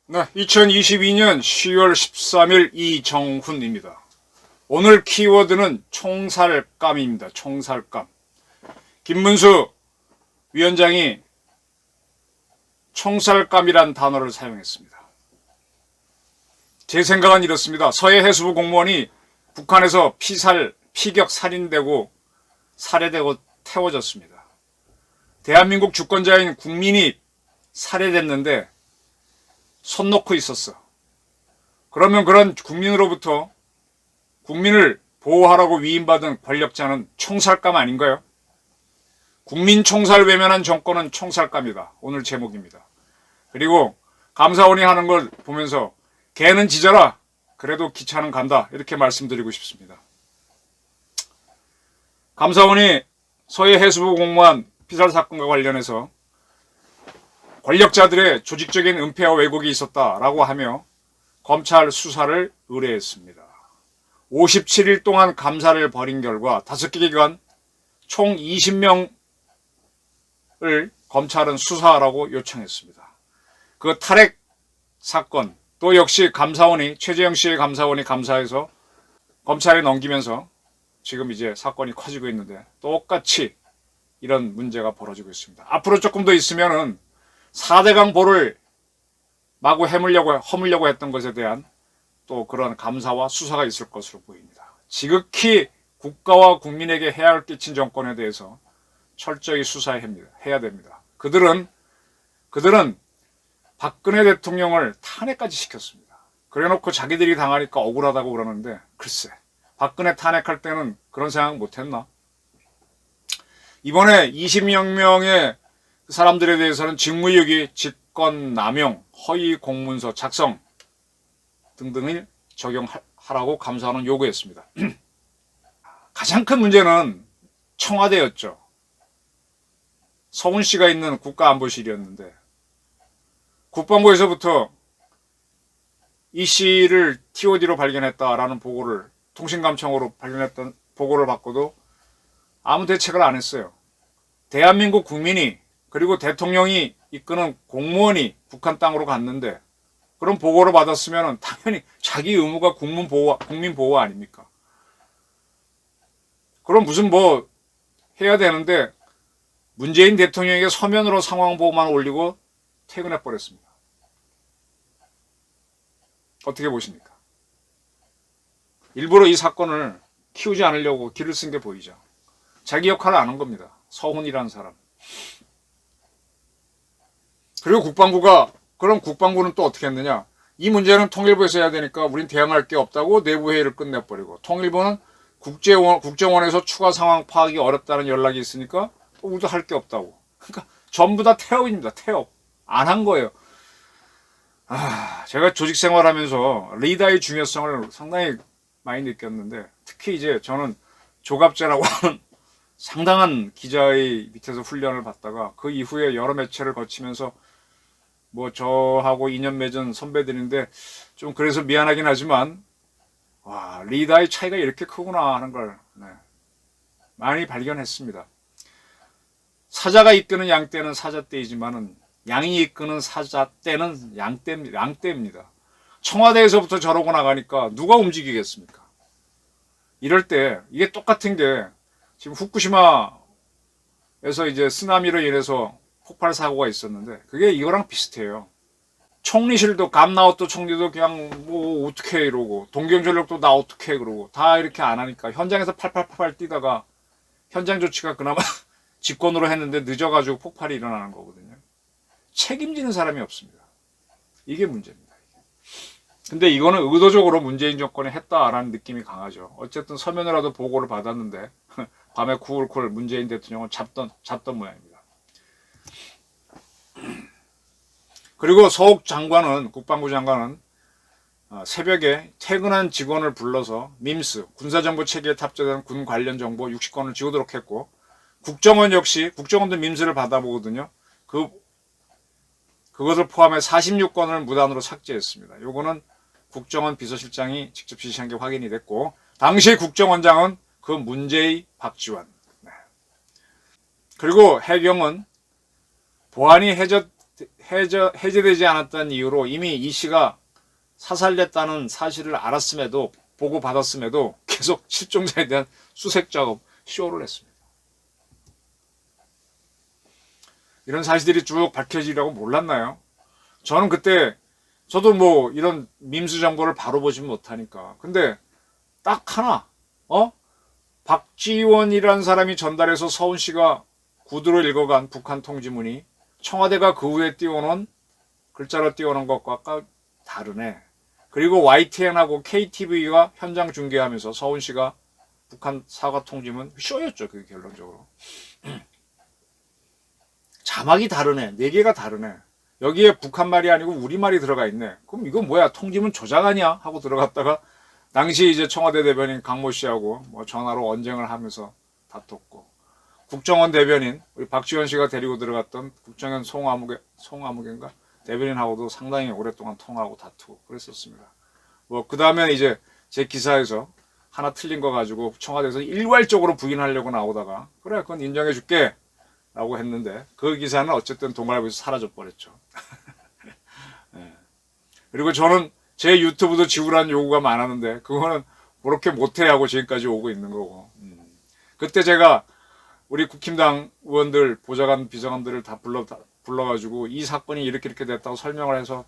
네, 2022년 10월 13일 이정훈입니다. 오늘 키워드는 총살감입니다. 총살감. 김문수 위원장이 총살감이란 단어를 사용했습니다. 제 생각은 이렇습니다. 서해 해수부 공무원이 북한에서 피격 살인되고 살해되고 태워졌습니다. 대한민국 주권자인 국민이 살해됐는데 손 놓고 있었어. 그러면 그런 국민으로부터 국민을 보호하라고 위임받은 권력자는 총살감 아닌가요? 국민 총살 외면한 정권은 총살감이다. 오늘 제목입니다. 그리고 감사원이 하는 걸 보면서 개는 짖어라. 그래도 기차는 간다. 이렇게 말씀드리고 싶습니다. 감사원이 서해 해수부 공무원 피살 사건과 관련해서 권력자들의 조직적인 은폐와 왜곡이 있었다라고 하며 검찰 수사를 의뢰했습니다. 57일 동안 감사를 벌인 결과 5개 기관 총 20명을 검찰은 수사하라고 요청했습니다. 그 탈핵 사건 또 역시 감사원이 최재형 씨의 감사원이 감사해서 검찰에 넘기면서 지금 이제 사건이 커지고 있는데 똑같이 이런 문제가 벌어지고 있습니다. 앞으로 조금 더 있으면은 4대강 보를 마구 허물려고 했던 것에 대한 또 그런 감사와 수사가 있을 것으로 보입니다. 지극히 국가와 국민에게 해악을 끼친 정권에 대해서 철저히 수사해야 됩니다. 그들은 박근혜 대통령을 탄핵까지 시켰습니다. 그래놓고 자기들이 당하니까 억울하다고 그러는데 글쎄 박근혜 탄핵할 때는 그런 생각 못했나? 이번에 20여 명의 사람들에 대해서는 직무유기, 직권남용, 허위 공문서 작성 등등을 적용하라고 감사원은 요구했습니다. 가장 큰 문제는 청와대였죠. 서훈 씨가 있는 국가안보실이었는데 국방부에서부터 이 씨를 TOD로 발견했다라는 보고를 통신감청으로 발견했던 보고를 받고도 아무 대책을 안 했어요. 대한민국 국민이 그리고 대통령이 이끄는 공무원이 북한 땅으로 갔는데 그런 보고를 받았으면 당연히 자기 의무가 국민 보호 아닙니까? 그럼 무슨 해야 되는데 문재인 대통령에게 서면으로 상황 보고만 올리고 퇴근해 버렸습니다. 어떻게 보십니까? 일부러 이 사건을 키우지 않으려고 길을 쓴 게 보이죠. 자기 역할을 안 한 겁니다. 서훈이라는 사람. 그리고 그럼 국방부는 또 어떻게 했느냐? 이 문제는 통일부에서 해야 되니까 우린 대응할 게 없다고 내부회의를 끝내버리고 통일부는 국정원에서 추가 상황 파악이 어렵다는 연락이 있으니까 우리도 할 게 없다고. 그러니까 전부 다 태업입니다. 태업. 안 한 거예요. 제가 조직 생활하면서 리더의 중요성을 상당히 많이 느꼈는데 특히 이제 저는 조갑제라고 하는 상당한 기자의 밑에서 훈련을 받다가 그 이후에 여러 매체를 거치면서 저하고 인연 맺은 선배들인데 좀 그래서 미안하긴 하지만 리더의 차이가 이렇게 크구나 하는 걸 많이 발견했습니다. 사자가 이끄는 양떼는 사자떼이지만은 양이 이끄는 사자떼는 양떼입니다. 청와대에서부터 저러고 나가니까 누가 움직이겠습니까? 이럴 때 이게 똑같은 게 지금 후쿠시마에서 이제 쓰나미로 인해서 폭발 사고가 있었는데 그게 이거랑 비슷해요. 총리실도 감나우토 총리도 그냥 어떻게 이러고 동경전력도 나 어떻게 그러고 다 이렇게 안 하니까 현장에서 팔팔팔 뛰다가 현장 조치가 그나마 직권으로 했는데 늦어가지고 폭발이 일어나는 거거든요. 책임지는 사람이 없습니다. 이게 문제입니다. 근데 이거는 의도적으로 문재인 정권이 했다라는 느낌이 강하죠. 어쨌든 서면으로라도 보고를 받았는데 밤에 쿨쿨 문재인 대통령은 잡던 모양입니다. 그리고 서욱 장관은 국방부 장관은 새벽에 퇴근한 직원을 불러서 밈스 군사정보 체계에 탑재된 군 관련 정보 60건을 지우도록 했고 국정원 역시 국정원도 밈스를 받아보거든요. 그것을 포함해 46건을 무단으로 삭제했습니다. 요거는 국정원 비서실장이 직접 지시한 게 확인이 됐고, 당시 국정원장은 그 문제의 박지원. 네. 그리고 해경은 보안이 해제되지 않았다는 이유로 이미 이 씨가 사살됐다는 사실을 알았음에도, 보고받았음에도 계속 실종자에 대한 수색 작업, 쇼를 했습니다. 이런 사실들이 쭉 밝혀지리라고 몰랐나요? 저는 그때, 저도 뭐 이런 밈수 정보를 바로 보지 못하니까. 근데 딱 하나, 박지원이라는 사람이 전달해서 서훈씨가 구두로 읽어간 북한 통지문이 청와대가 그 후에 띄워놓은, 글자로 띄워놓은 것과 다르네. 그리고 YTN하고 KTV가 현장 중계하면서 서훈씨가 북한 사과 통지문 쇼였죠. 그게 결론적으로. 자막이 다르네. 4개가 다르네. 여기에 북한 말이 아니고 우리 말이 들어가 있네. 그럼 이건 뭐야? 통지문 조작 아니야? 하고 들어갔다가 당시 이제 청와대 대변인 강모 씨하고 뭐 전화로 언쟁을 하면서 다퉜고, 국정원 대변인 우리 박지원 씨가 데리고 들어갔던 국정원 송아무개인가 대변인하고도 상당히 오랫동안 통화하고 다투고 그랬었습니다. 뭐 그 다음에 이제 제 기사에서 하나 틀린 거 가지고 청와대에서 일괄적으로 부인하려고 나오다가 그래 그건 인정해 줄게 라고 했는데 그 기사는 어쨌든 동아일보에서 사라져 버렸죠. 네. 그리고 저는 제 유튜브도 지우라는 요구가 많았는데 그거는 그렇게 못해 하고 지금까지 오고 있는 거고. 그때 제가 우리 국힘당 의원들, 보좌관, 비서관들을 다 불러가지고 이 사건이 이렇게 됐다고 설명을 해서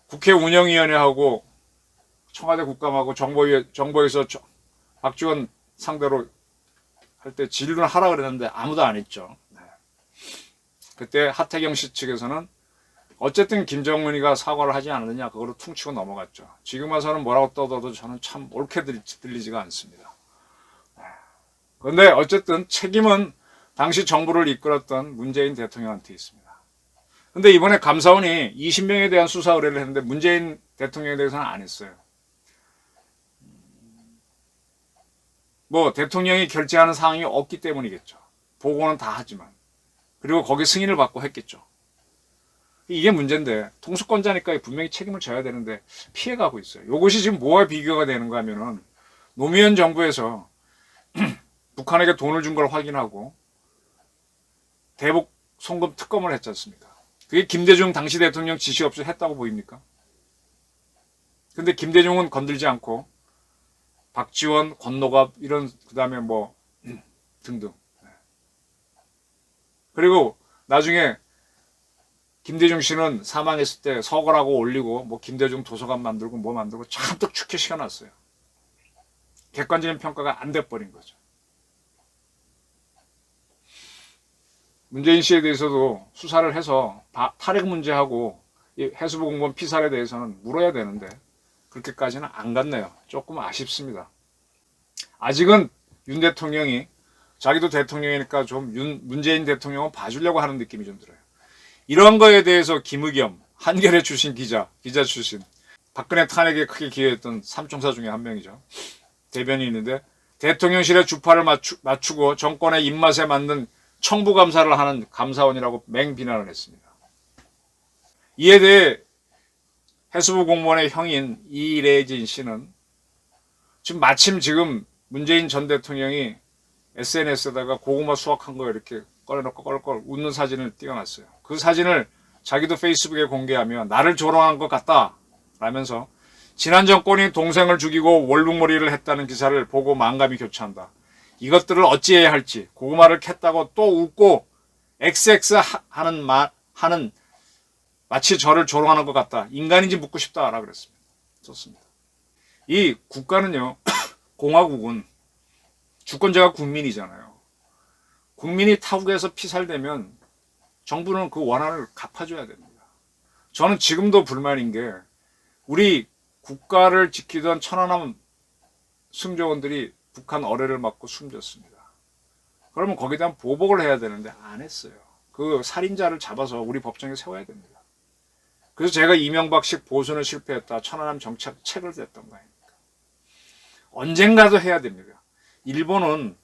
국회 운영위원회하고 청와대 국감하고 정보에서 박지원 상대로 할 때 질문하라 그랬는데 아무도 안 했죠. 네. 그때 하태경 씨 측에서는 어쨌든 김정은이가 사과를 하지 않느냐 그거로 퉁치고 넘어갔죠. 지금 와서는 뭐라고 떠들어도 저는 참 옳게 들리지가 않습니다. 그런데 어쨌든 책임은 당시 정부를 이끌었던 문재인 대통령한테 있습니다. 근데 이번에 감사원이 20명에 대한 수사 의뢰를 했는데 문재인 대통령에 대해서는 안 했어요. 뭐 대통령이 결재하는 사항이 없기 때문이겠죠. 보고는 다 하지만. 그리고 거기 승인을 받고 했겠죠. 이게 문제인데 통수권자니까 분명히 책임을 져야 되는데 피해가고 있어요. 이것이 지금 뭐와 비교가 되는가 하면은 노무현 정부에서 북한에게 돈을 준 걸 확인하고 대북 송금 특검을 했지 않습니까? 그게 김대중 당시 대통령 지시 없이 했다고 보입니까? 근데 김대중은 건들지 않고 박지원, 권노갑 이런 그다음에 뭐 등등. 그리고 나중에 김대중 씨는 사망했을 때 서거라고 올리고 뭐 김대중 도서관 만들고 뭐 만들고 잔뜩 축회시켜놨어요. 객관적인 평가가 안 돼버린 거죠. 문재인 씨에 대해서도 수사를 해서 탈핵 문제하고 해수부 공무원 피살에 대해서는 물어야 되는데 그렇게까지는 안 갔네요. 조금 아쉽습니다. 아직은 윤 대통령이 자기도 대통령이니까 좀 문재인 대통령은 봐주려고 하는 느낌이 좀 들어요. 이런 거에 대해서 김의겸, 한겨레 출신 기자 출신, 박근혜 탄핵에 크게 기여했던 삼총사 중에 한 명이죠. 대변인인데 대통령실의 주파를 맞추고 정권의 입맛에 맞는 청부감사를 하는 감사원이라고 맹비난을 했습니다. 이에 대해 해수부 공무원의 형인 이래진 씨는 마침 지금 문재인 전 대통령이 SNS에다가 고구마 수확한 거 이렇게 꺼내놓고 껄껄 웃는 사진을 띄워놨어요. 그 사진을 자기도 페이스북에 공개하며 나를 조롱한 것 같다 라면서 지난 정권이 동생을 죽이고 월북몰이를 했다는 기사를 보고 만감이 교차한다. 이것들을 어찌해야 할지 고구마를 캤다고 또 웃고 XX 하는 마치 저를 조롱하는 것 같다. 인간인지 묻고 싶다라고 그랬습니다. 좋습니다. 이 국가는요. 공화국은 주권자가 국민이잖아요. 국민이 타국에서 피살되면 정부는 그 원한을 갚아줘야 됩니다. 저는 지금도 불만인 게 우리 국가를 지키던 천안함 승조원들이 북한 어뢰를 맞고 숨졌습니다. 그러면 거기에 대한 보복을 해야 되는데 안 했어요. 그 살인자를 잡아서 우리 법정에 세워야 됩니다. 그래서 제가 이명박식 보수는 실패했다. 천안함 정책 책을 냈던 거 아닙니까? 언젠가도 해야 됩니다. 일본은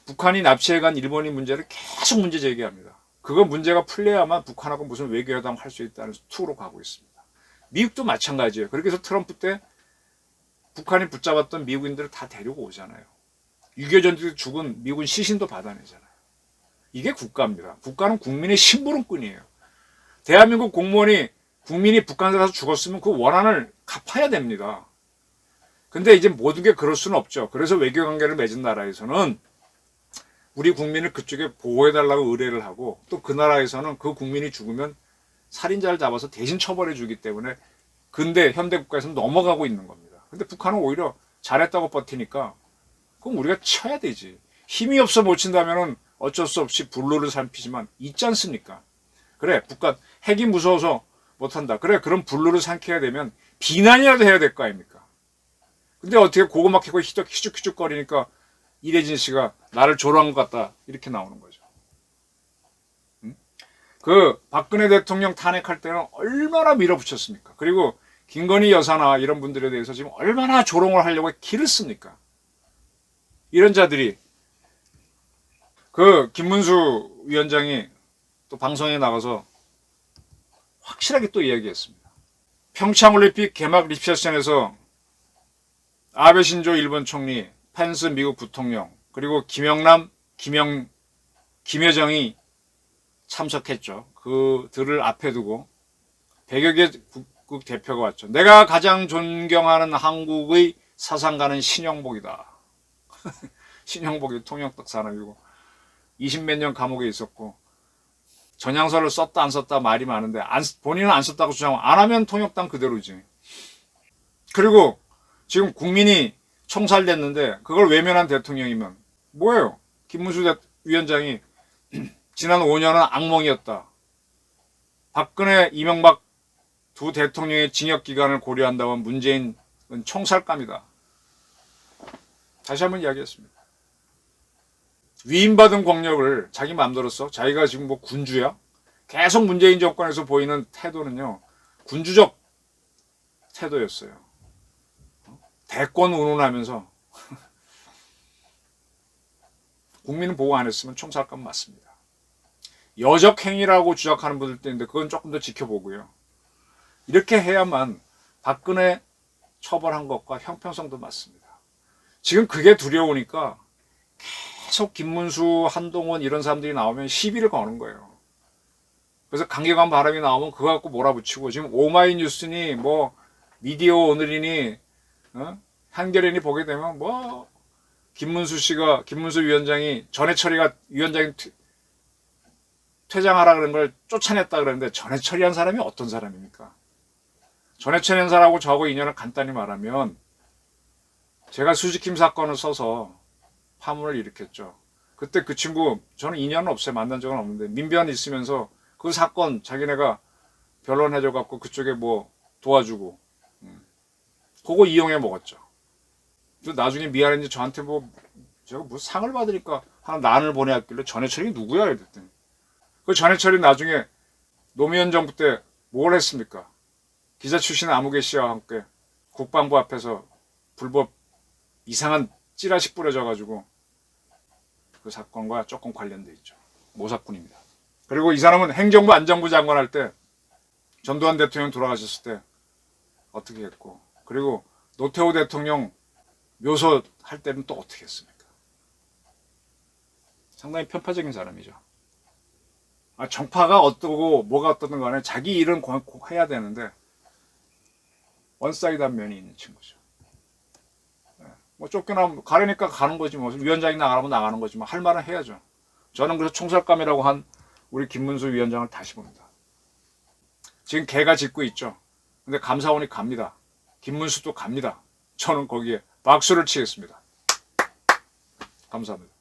북한이 납치해간 일본인 문제를 계속 문제 제기합니다. 그거 문제가 풀려야만 북한하고 무슨 외교회담 할 수 있다는 투로 가고 있습니다. 미국도 마찬가지예요. 그렇게 해서 트럼프 때 북한이 붙잡았던 미국인들을 다 데리고 오잖아요. 6.25 전투에 죽은 미군 시신도 받아내잖아요. 이게 국가입니다. 국가는 국민의 심부름꾼이에요. 대한민국 공무원이 국민이 북한에 가서 죽었으면 그 원한을 갚아야 됩니다. 근데 이제 모든 게 그럴 수는 없죠. 그래서 외교관계를 맺은 나라에서는 우리 국민을 그쪽에 보호해달라고 의뢰를 하고 또 그 나라에서는 그 국민이 죽으면 살인자를 잡아서 대신 처벌해 주기 때문에 근대 현대 국가에서는 넘어가고 있는 겁니다. 근데 북한은 오히려 잘했다고 버티니까 그럼 우리가 쳐야 되지. 힘이 없어 못 친다면은 어쩔 수 없이 불로를 삼키지만 있지 않습니까? 그래 북한 핵이 무서워서 못한다. 그래 그럼 불로를 삼켜야 되면 비난이라도 해야 될 거 아닙니까? 근데 어떻게 고구마 캐고 희죽희죽거리니까 이래진 씨가 나를 조롱한 것 같다 이렇게 나오는 거죠. 그 박근혜 대통령 탄핵할 때는 얼마나 밀어붙였습니까? 그리고 김건희 여사나 이런 분들에 대해서 지금 얼마나 조롱을 하려고 기를 씁니까? 이런 자들이 그 김문수 위원장이 또 방송에 나가서 확실하게 또 이야기했습니다. 평창올림픽 개막 리셉션에서 아베 신조 일본 총리, 펜스 미국 부통령, 그리고 김영남, 김여정이 참석했죠. 그들을 앞에 두고 100여 개 국국 대표가 왔죠. 내가 가장 존경하는 한국의 사상가는 신영복이다. 신영복이 통역덕 사람이고 20몇 년 감옥에 있었고 전향서를 썼다 안 썼다 말이 많은데 본인은 안 썼다고 주장하고 안 하면 통역당 그대로지. 그리고 지금 국민이 총살됐는데 그걸 외면한 대통령이면 뭐예요? 김문수 위원장이 지난 5년은 악몽이었다. 박근혜, 이명박 두 대통령의 징역 기간을 고려한다면 문재인은 총살감이다. 다시 한번 이야기했습니다. 위임받은 권력을 자기 마음대로 써. 자기가 지금 뭐 군주야? 계속 문재인 정권에서 보이는 태도는요. 군주적 태도였어요. 대권 운운하면서 국민은 보고 안 했으면 총살감 맞습니다. 여적 행위라고 주장하는 분들도 있는데 그건 조금 더 지켜보고요. 이렇게 해야만 박근혜 처벌한 것과 형평성도 맞습니다. 지금 그게 두려우니까 계속 김문수, 한동훈 이런 사람들이 나오면 시비를 거는 거예요. 그래서 강경한 발언이 나오면 그거 갖고 몰아붙이고 지금 오마이뉴스니 뭐 미디어 오늘이니 한겨레니 보게 되면 뭐 김문수 위원장이 전해철이가 위원장이 퇴장하라 그런 걸 쫓아냈다 그러는데 전해철이한 사람이 어떤 사람입니까? 전해철이한 사람하고 저하고 인연을 간단히 말하면 제가 수지킴 사건을 써서 파문을 일으켰죠. 그때 그 친구 저는 인연은 없어요. 만난 적은 없는데 민변 있으면서 그 사건 자기네가 변론해줘 갖고 그쪽에 뭐 도와주고 그거 이용해 먹었죠. 또 나중에 미안했는지 저한테 뭐 제가 뭐 상을 받으니까 하나 난을 보내왔길래 전해철이 누구야 이랬더니 그 전해철이 나중에 노무현 정부 때 뭘 했습니까? 기자 출신 아무개 씨와 함께 국방부 앞에서 불법 이상한 찌라시 뿌려져가지고 그 사건과 조금 관련돼 있죠. 모사꾼입니다. 그리고 이 사람은 행정부 안전부 장관 할 때 전두환 대통령 돌아가셨을 때 어떻게 했고 그리고 노태우 대통령 묘소 할 때는 또 어떻게 했습니까? 상당히 편파적인 사람이죠. 정파가 어떠고 뭐가 어떠든 간에 자기 일은 꼭 해야 되는데 원사이드한 면이 있는 친구죠. 뭐 쫓겨나면 가려니까 가는 거지 뭐 위원장이 나가라면 나가는 거지 뭐 할 말은 해야죠. 저는 그래서 총살감이라고 한 우리 김문수 위원장을 다시 봅니다. 지금 개가 짖고 있죠. 근데 감사원이 갑니다. 김문수도 갑니다. 저는 거기에 박수를 치겠습니다. 감사합니다.